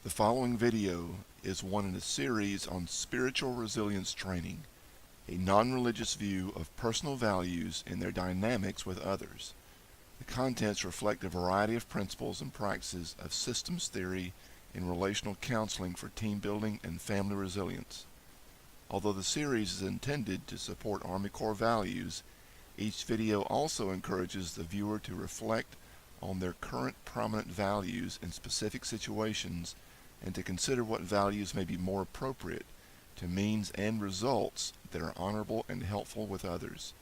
The following video is one in a series on spiritual resilience training, a non-religious view of personal values and their dynamics with others. The contents reflect a variety of principles and practices of systems theory and relational counseling for team building and family resilience. Although the series is intended to support Army Corps values, each video also encourages the viewer to reflect on their current prominent values in specific situations and to consider what values may be more appropriate to means and results that are honorable and helpful with others.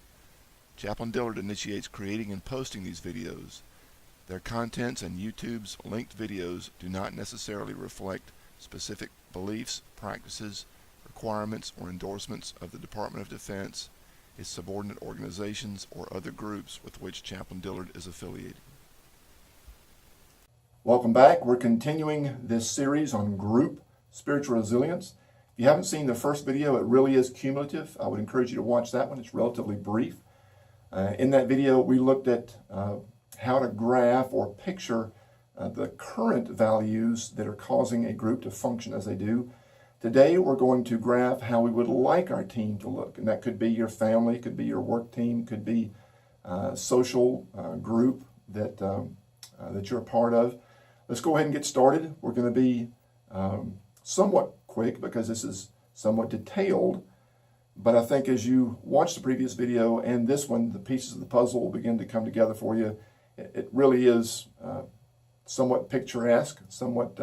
Chaplain Dillard initiates creating and posting these videos. Their contents and YouTube's linked videos do not necessarily reflect specific beliefs, practices, requirements, or endorsements of the Department of Defense, its subordinate organizations, or other groups with which Chaplain Dillard is affiliated. Welcome back. We're continuing this series on group spiritual resilience. If you haven't seen the first video, it really is cumulative. I would encourage you to watch that one. It's relatively brief. In that video, we looked at how to graph or picture the current values that are causing a group to function as they do. Today, we're going to graph how we would like our team to look. And that could be your family, could be your work team, could be a social group that you're a part of. Let's go ahead and get started. We're going to be somewhat quick because this is somewhat detailed, but I think as you watch the previous video and this one, the pieces of the puzzle will begin to come together for you. It really is somewhat picturesque, somewhat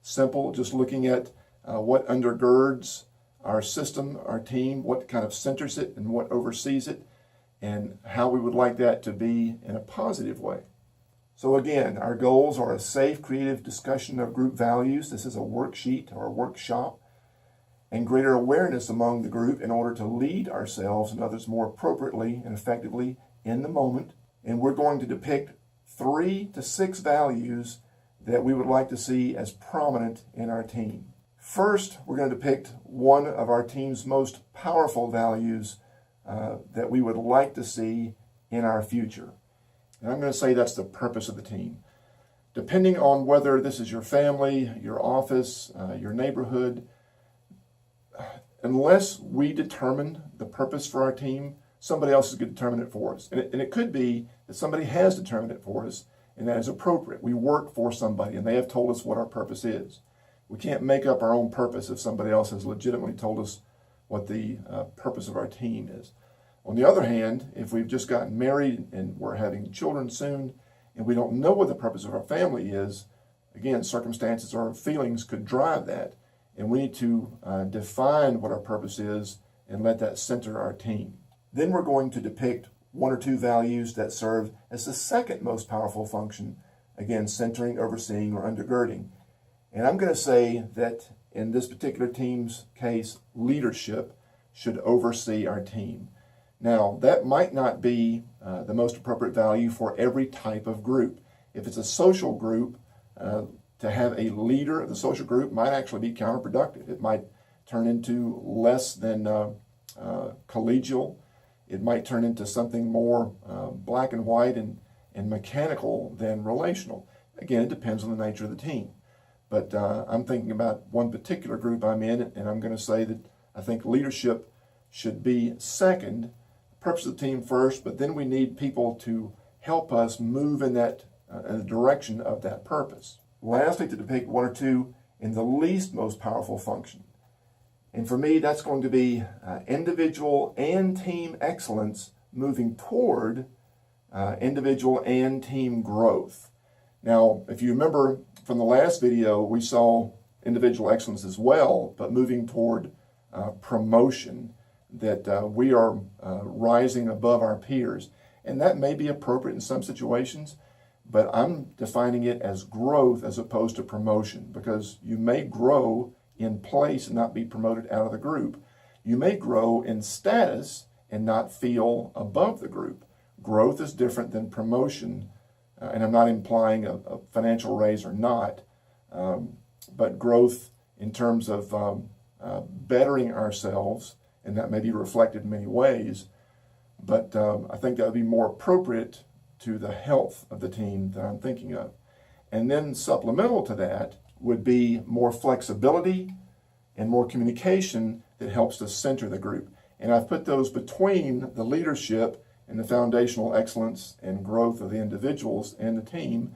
simple, just looking at what undergirds our system, our team, what kind of centers it and what oversees it, and how we would like that to be in a positive way. So again, our goals are a safe, creative discussion of group values. This is a worksheet or a workshop, and greater awareness among the group in order to lead ourselves and others more appropriately and effectively in the moment. And we're going to depict 3 to 6 values that we would like to see as prominent in our team. First, we're going to depict one of our team's most powerful values that we would like to see in our future. And I'm going to say that's the purpose of the team. Depending on whether this is your family, your office, your neighborhood, unless we determine the purpose for our team, somebody else is going to determine it for us. And it could be that somebody has determined it for us, and that is appropriate. We work for somebody, and they have told us what our purpose is. We can't make up our own purpose if somebody else has legitimately told us what the purpose of our team is. On the other hand, if we've just gotten married and we're having children soon and we don't know what the purpose of our family is, again, circumstances or feelings could drive that. And we need to define what our purpose is and let that center our team. Then we're going to depict 1 or 2 values that serve as the second most powerful function, again, centering, overseeing, or undergirding. And I'm going to say that in this particular team's case, leadership should oversee our team. Now, that might not be the most appropriate value for every type of group. If it's a social group, to have a leader of the social group might actually be counterproductive. It might turn into less than collegial. It might turn into something more black and white and mechanical than relational. Again, it depends on the nature of the team. But I'm thinking about one particular group I'm in, and I'm going to say that I think leadership should be second, purpose of the team first, but then we need people to help us move in that in the direction of that purpose. Lastly, to depict 1 or 2 in the least most powerful function. And for me, that's going to be individual and team excellence moving toward individual and team growth. Now, if you remember from the last video, we saw individual excellence as well, but moving toward promotion, that we are rising above our peers. And that may be appropriate in some situations, but I'm defining it as growth as opposed to promotion, because you may grow in place and not be promoted out of the group. You may grow in status and not feel above the group. Growth is different than promotion, and I'm not implying a financial raise or not, but growth in terms of bettering ourselves, and that may be reflected in many ways, but I think that would be more appropriate to the health of the team that I'm thinking of. And then supplemental to that, would be more flexibility and more communication that helps to center the group. And I've put those between the leadership and the foundational excellence and growth of the individuals and the team,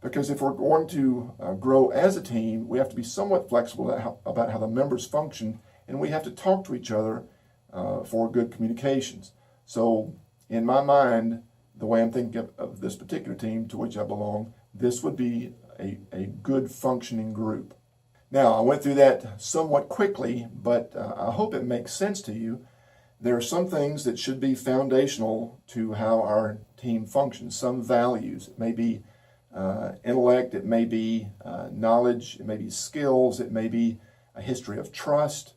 because if we're going to grow as a team, we have to be somewhat flexible about how the members function, and we have to talk to each other for good communications. So in my mind, the way I'm thinking of this particular team to which I belong, this would be a good functioning group. Now, I went through that somewhat quickly, but I hope it makes sense to you. There are some things that should be foundational to how our team functions, some values. It may be intellect, it may be knowledge, it may be skills, it may be a history of trust,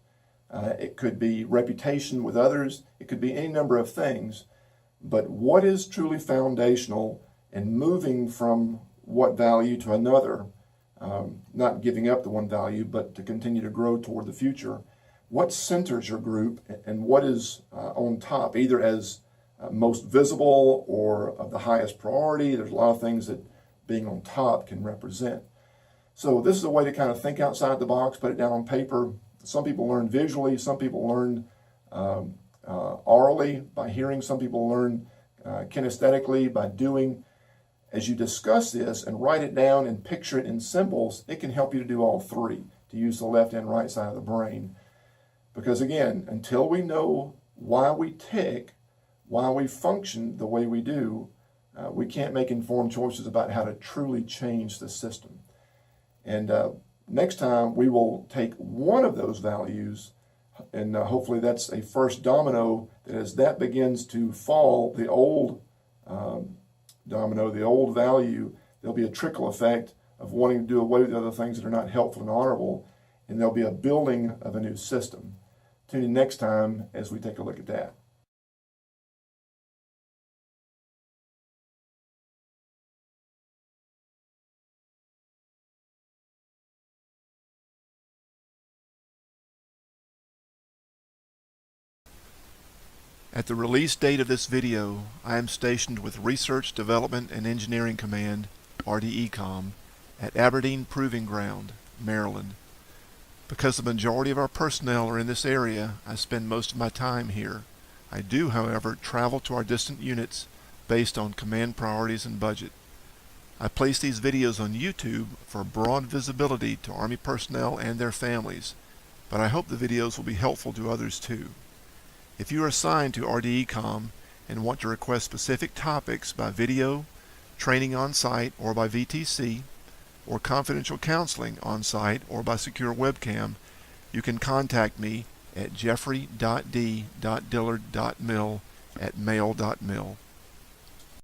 it could be reputation with others, it could be any number of things. But what is truly foundational and moving from what value to another, not giving up the one value, but to continue to grow toward the future? What centers your group and what is on top, either as most visible or of the highest priority? There's a lot of things that being on top can represent. So this is a way to kind of think outside the box, put it down on paper. Some people learn visually, some people learn orally by hearing, some people learn kinesthetically by doing. As you discuss this and write it down and picture it in symbols, it can help you to do all three, to use the left and right side of the brain. Because again, until we know why we tick, why we function the way we do, we can't make informed choices about how to truly change the system. And next time we will take one of those values, and hopefully that's a first domino, that as that begins to fall, the old domino, the old value, there'll be a trickle effect of wanting to do away with the other things that are not helpful and honorable, and there'll be a building of a new system. Tune in next time as we take a look at that. At the release date of this video, I am stationed with Research Development and Engineering Command, RDECOM, at Aberdeen Proving Ground, Maryland. Because the majority of our personnel are in this area, I spend most of my time here. I do, however, travel to our distant units based on command priorities and budget. I place these videos on YouTube for broad visibility to Army personnel and their families, but I hope the videos will be helpful to others too. If you are assigned to RDECOM and want to request specific topics by video, training on site or by VTC, or confidential counseling on site or by secure webcam, you can contact me at jeffrey.d.dillard.mil@mail.mil.